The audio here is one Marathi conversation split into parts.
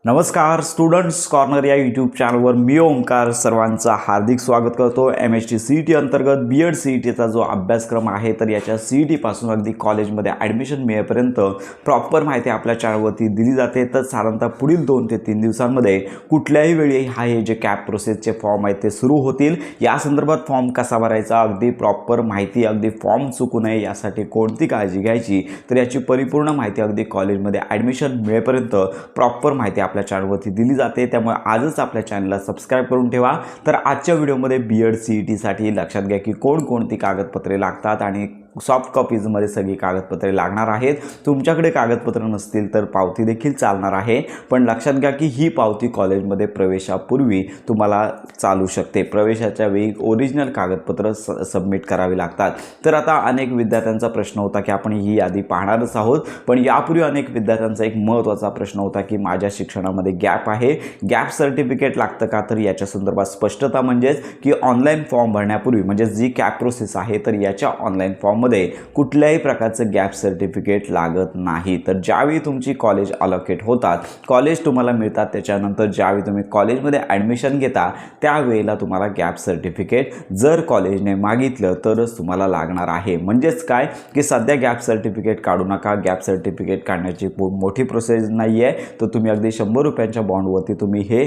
नमस्कार स्टुडंट्स कॉर्नर या यूट्यूब चॅनलवर मी ओमकार सर्वांचं हार्दिक स्वागत करतो। MHT CET अंतर्गत BEd CETचा जो अभ्यासक्रम आहे तर याच्या CET पासून अगदी कॉलेजमध्ये ॲडमिशन मिळेपर्यंत प्रॉपर माहिती आपल्या चॅनलवरती दिली जाते। तर साधारणतः पुढील 2 ते 3 दिवसांमध्ये कुठल्याही वेळी हे जे कॅप प्रोसेसचे फॉर्म आहेत ते सुरू होतील। या संदर्भात फॉर्म कसा भरायचा, अगदी प्रॉपर माहिती, अगदी फॉर्म चुकू नये यासाठी कोणती काळजी घ्यायची, तर याची परिपूर्ण माहिती अगदी कॉलेजमध्ये ॲडमिशन मिळेपर्यंत प्रॉपर माहिती आपल्या चॅनलवरती दिली जाते। त्यामुळे आजच आपल्या चॅनलला सबस्क्राइब करून ठेवा। तर आजच्या व्हिडिओमध्ये BEd CETसाठी लक्षात घ्या की कोणकोणती कागदपत्रे लागतात आणि सॉफ्ट कॉपीजमध्ये सगळी कागदपत्रे लागणार आहेत। तुमच्याकडे कागदपत्र नसतील तर पावती देखील चालणार आहे, पण लक्षात घ्या की ही पावती कॉलेजमध्ये प्रवेशापूर्वी तुम्हाला चालू शकते। प्रवेशाच्या वेळी ओरिजिनल कागदपत्र सबमिट करावी लागतात। तर आता अनेक विद्यार्थ्यांचा प्रश्न होता की आपण ही यादी पाहणारच आहोत, पण यापूर्वी अनेक विद्यार्थ्यांचा एक महत्त्वाचा प्रश्न होता की माझ्या शिक्षणामध्ये गॅप आहे, गॅप सर्टिफिकेट लागतं का? तर याच्या संदर्भात स्पष्टता म्हणजेच की ऑनलाईन फॉर्म भरण्यापूर्वी म्हणजे जी कॅप प्रोसेस आहे तर याच्या ऑनलाईन फॉर्ममध्ये कुठल्याही प्रकारचं गॅप सर्टिफिकेट लागत नाही। तर ज्यावेळी तुमची कॉलेज अलोकेट होतात, कॉलेज तुम्हाला मिळतात, त्याच्यानंतर ज्यावेळी तुम्ही कॉलेजमध्ये ॲडमिशन घेता त्यावेळेला तुम्हाला गॅप सर्टिफिकेट जर कॉलेजने मागितलं तरच तुम्हाला लागणार आहे। म्हणजेच काय की सध्या गॅप सर्टिफिकेट काढू नका। गॅप सर्टिफिकेट काढण्याची मोठी प्रोसेस नाही आहे, तर तुम्ही अगदी 100 रुपयांच्या बॉन्डवरती तुम्ही हे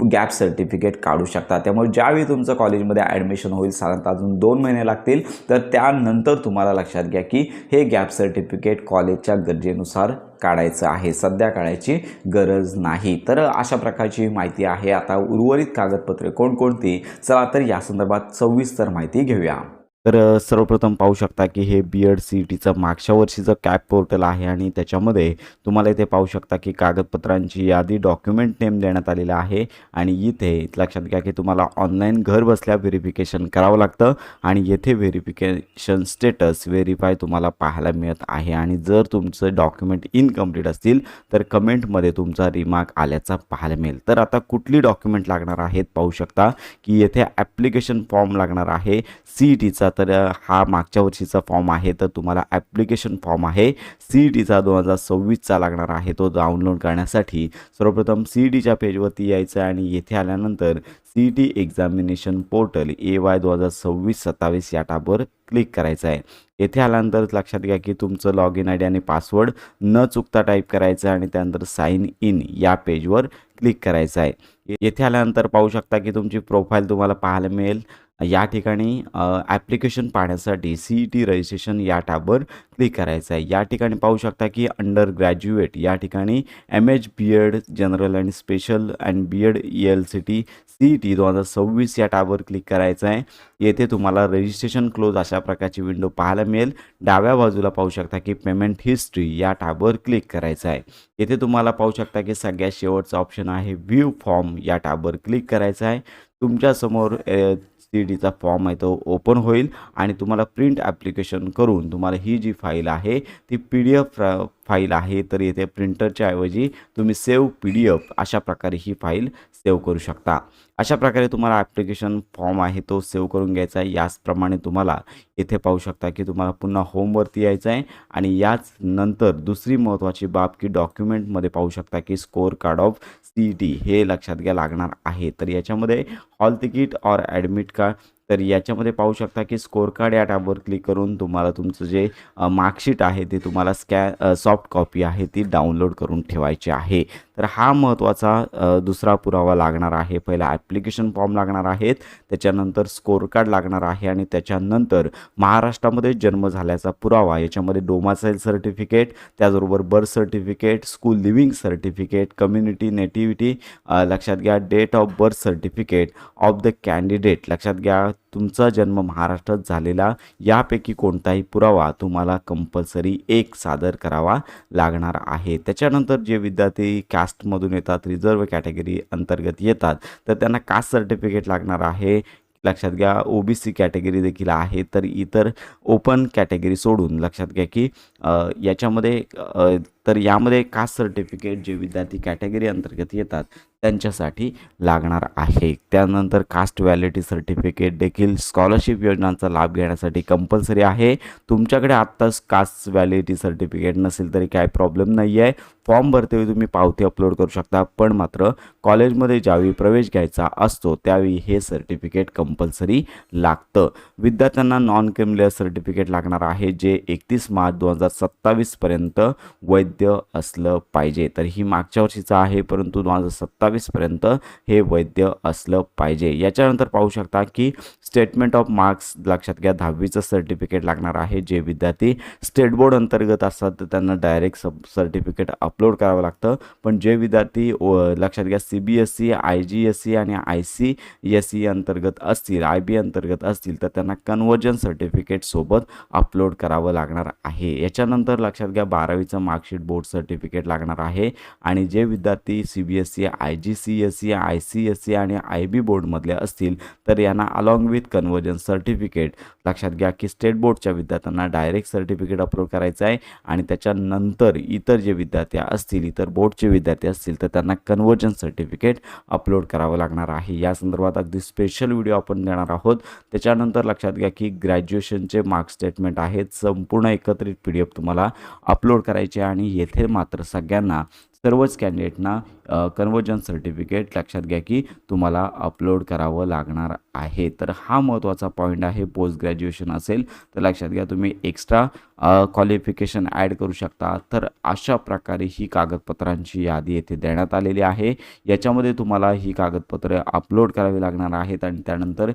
गॅप सर्टिफिकेट काढू शकता। त्यामुळे ज्यावेळी तुमचं कॉलेजमध्ये ॲडमिशन होईल, साधारणतः अजून 2 महिने लागतील, तर त्यानंतर तुम्हाला लक्षात घ्या की हे गॅप सर्टिफिकेट कॉलेजच्या गरजेनुसार काढायचं आहे, सध्या काढायची गरज नाही। तर अशा प्रकारची माहिती आहे। आता उर्वरित कागदपत्रे कोणकोणती, चला तर या संदर्भात सविस्तर माहिती घेऊया। तर सर्वप्रथम पाहू शकता की हे BEd CETचं मागच्या वर्षीचं कॅप पोर्टल आहे आणि त्याच्यामध्ये तुम्हाला इथे पाहू शकता की कागदपत्रांची यादी, डॉक्युमेंट नेम देण्यात आलेला आहे आणि इथे लक्षात घ्या की तुम्हाला ऑनलाईन घर बसल्या व्हेरिफिकेशन करावं लागतं आणि येथे व्हेरिफिकेशन स्टेटस व्हेरीफाय तुम्हाला पाहायला मिळत आहे आणि जर तुमचं डॉक्युमेंट इनकम्प्लीट असतील तर कमेंटमध्ये तुमचा रिमार्क आल्याचा पाहायला मिळेल। तर आता कुठली डॉक्युमेंट लागणार आहेत पाहू शकता की येथे ॲप्लिकेशन फॉर्म लागणार आहे CETचा। तर हा मागच्या वर्षीचा फॉर्म आहे, तर तुम्हाला ॲप्लिकेशन फॉर्म आहे CETचा 2026चा लागणार आहे। तो डाउनलोड करण्यासाठी सर्वप्रथम CETच्या पेजवरती यायचं आहे आणि येथे आल्यानंतर CET एक्झामिनेशन पोर्टल AY 2026-27 या टॅबवर क्लिक करायचं आहे। येथे आल्यानंतर लक्षात घ्या की तुमचं लॉग इन ID आणि पासवर्ड न चुकता टाईप करायचं आहे आणि त्यानंतर साइन इन या पेजवर क्लिक करायचं आहे। येथे आल्यानंतर पाहू शकता की तुमची प्रोफाईल तुम्हाला पाहायला मिळेल। या ठिकाणी ॲप्लिकेशन पाहण्यासाठी CET रजिस्ट्रेशन या टॅबवर क्लिक करायचं आहे। या ठिकाणी पाहू शकता की अंडर ग्रॅज्युएट या ठिकाणी MH BEd जनरल आणि special and BEd ELCT CET 2026 या टॅबवर क्लिक करायचं आहे। येथे तुम्हाला रजिस्ट्रेशन क्लोज अशा प्रकारची विंडो पाहायला मिळेल। डाव्या बाजूला पाहू शकता की पेमेंट हिस्ट्री या टॅबवर क्लिक करायचं आहे। येथे तुम्हाला पाहू शकता की सगळ्यात शेवटचा ऑप्शन आहे व्ह्यू फॉर्म या टॅबवर क्लिक करायचं आहे। तुमच्यासमोर CETचा फॉर्म आहे तो ओपन होईल आणि तुम्हाला प्रिंट ॲप्लिकेशन करून तुम्हाला ही जी फाईल आहे ती PDF फाईल आहे, तर येथे प्रिंटरच्या ऐवजी तुम्ही सेव्ह PDF अशा प्रकारे ही फाईल सेव्ह करू शकता। अशा प्रकारे तुम्हाला ॲप्लिकेशन फॉर्म आहे तो सेव्ह करून घ्यायचा आहे। याचप्रमाणे तुम्हाला इथे पाहू शकता की तुम्हाला पुन्हा होमवरती यायचं आहे आणि याच नंतर दुसरी महत्त्वाची बाब की डॉक्युमेंटमध्ये पाहू शकता की स्कोर कार्ड ऑफ CET हे लक्षात घ्या लागणार आहे। तर याच्यामध्ये हॉल तिकीट और ॲडमिट कार्ड, तर याच्यामध्ये पाहू शकता की स्कोर कार्ड या टॅबवर क्लिक करून तुम्हाला तुमचं जे मार्कशीट आहे ते तुम्हाला सॉफ्ट कॉपी आहे ती डाउनलोड करून ठेवायची आहे। तर हा महत्त्वाचा दुसरा पुरावा लागणार आहे। पहिला ॲप्लिकेशन फॉर्म लागणार आहेत, त्याच्यानंतर स्कोर कार्ड लागणार आहे आणि त्याच्यानंतर महाराष्ट्रामध्ये जन्म झाल्याचा पुरावा, याच्यामध्ये डोमासाईल सर्टिफिकेट, त्याचबरोबर birth certificate, school leaving certificate, community nativity, लक्षात घ्या date of birth certificate of the candidate, लक्षात घ्या तुमचा जन्म महाराष्ट्रात झालेला यापैकी कोणताही पुरावा तुम्हाला कंपल्सरी एक सादर करावा लागणार आहे। त्याच्यानंतर जे विद्यार्थी कास्टमधून येतात, रिझर्व कॅटेगरी अंतर्गत येतात, तर त्यांना कास्ट सर्टिफिकेट लागणार आहे। लक्षात घ्या OBC कॅटेगरी देखील आहे, तर इतर ओपन कॅटेगरी सोडून लक्षात घ्या की याच्यामध्ये तर यामध्ये कास्ट सर्टिफिकेट जे विद्यार्थी कॅटेगरी अंतर्गत येतात त्यांच्यासाठी लागणार आहे. त्यानंतर कास्ट व्हॅलिडिटी सर्टिफिकेट देखील स्कॉलरशिप योजनांचा लाभ घेण्यासाठी कंपल्सरी आहे. तुमच्याकडे आत्ताच कास्ट व्हॅलिडिटी सर्टिफिकेट नसेल तरी काय प्रॉब्लेम नाही आहे. फॉर्म भरतेवेळी तुम्ही पावती अपलोड करू शकता, पण मात्र कॉलेजमध्ये ज्यावेळी प्रवेश घ्यायचा असतो त्यावेळी हे सर्टिफिकेट कंपल्सरी लागतं. विद्यार्थ्यांना नॉन क्रिमिनल सर्टिफिकेट लागणार आहे जे 31 मार्च 2027 पर्यंत वैध असलं पाहिजे. तर ही मागच्या वर्षीचं आहे, परंतु 2027 पर्यंत हे वैध असलं पाहिजे. याच्यानंतर पाहू शकता की स्टेटमेंट ऑफ मार्क्स लक्षात घ्या 10वीचं सर्टिफिकेट लागणार आहे. जे विद्यार्थी स्टेट बोर्ड अंतर्गत असतात तर त्यांना डायरेक्ट सर्टिफिकेट अपलोड करावं लागतं, पण जे विद्यार्थी लक्षात घ्या CBSE, IGSE आणि ICSE अंतर्गत असतील, IB अंतर्गत असतील तर त्यांना कन्वर्जन सर्टिफिकेट सोबत अपलोड करावं लागणार आहे. याच्यानंतर लक्षात घ्या 12वीचं मार्कशीट बोर्ड सर्टिफिकेट लागणार आहे आणि जे विद्यार्थी CBSE, IGCSE, ICSE आणि IB बोर्डमधले असतील तर यांना अलॉंग विथ कन्वर्जन सर्टिफिकेट लक्षात घ्या की स्टेट बोर्डच्या विद्यार्थ्यांना डायरेक्ट सर्टिफिकेट अपलोड करायचं आहे आणि त्याच्यानंतर इतर जे विद्यार्थी असतील, इतर बोर्डचे विद्यार्थी असतील तर त्यांना कन्वर्जन सर्टिफिकेट अपलोड करावं लागणार आहे. या संदर्भात अगदी स्पेशल व्हिडिओ आपण देणार आहोत. त्याच्यानंतर लक्षात घ्या की ग्रॅज्युएशनचे मार्क स्टेटमेंट आहेत, संपूर्ण एकत्रित PDF तुम्हाला अपलोड करायचे आणि येथे मात्र सगळ्यांना सर्वच कॅन्डिडेटना कन्वर्जन सर्टिफिकेट लक्षात घ्या की तुम्हाला अपलोड करावं लागणार आहे. तर हा महत्त्वाचा पॉईंट आहे. पोस्ट ग्रॅज्युएशन असेल तर लक्षात घ्या तुम्ही एक्स्ट्रा क्वालिफिकेशन ॲड करू शकता. तर अशा प्रकारे ही कागदपत्रांची यादी येथे देण्यात आलेली आहे. याच्यामध्ये तुम्हाला ही कागदपत्रे अपलोड करावी लागणार आहेत आणि त्यानंतर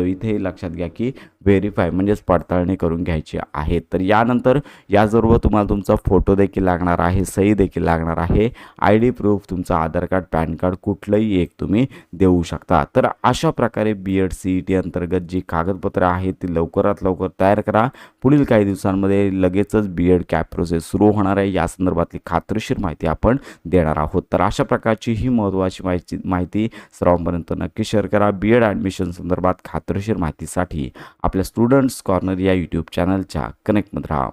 इथे लक्षात घ्या की व्हेरीफाय म्हणजेच पडताळणी करून घ्यायची आहे. तर यानंतर याचबरोबर तुम्हाला तुमचा फोटो देखील लागणार आहे, सही देखील लागणार आहे, ID प्रूफ तुमचं आधार कार्ड, पॅन कार्ड कुठलंही एक तुम्ही देऊ शकता. तर अशा प्रकारे BEd CET अंतर्गत जी कागदपत्र आहेत ती लवकरात लवकर तयार करा. पुढील काही दिवसांमध्ये लगेचच BEd कॅप प्रोसेस सुरू होणार आहे. या संदर्भातली खात्रीशीर माहिती आपण देणार आहोत. तर अशा प्रकारची ही महत्त्वाची माहिती सर्वांपर्यंत नक्की शेअर करा. BEd ॲडमिशन संदर्भात खात्रीशीर माहितीसाठी आपल्या स्टुडंट्स कॉर्नर या यूट्यूब चॅनलच्या कनेक्टमध्ये राहा.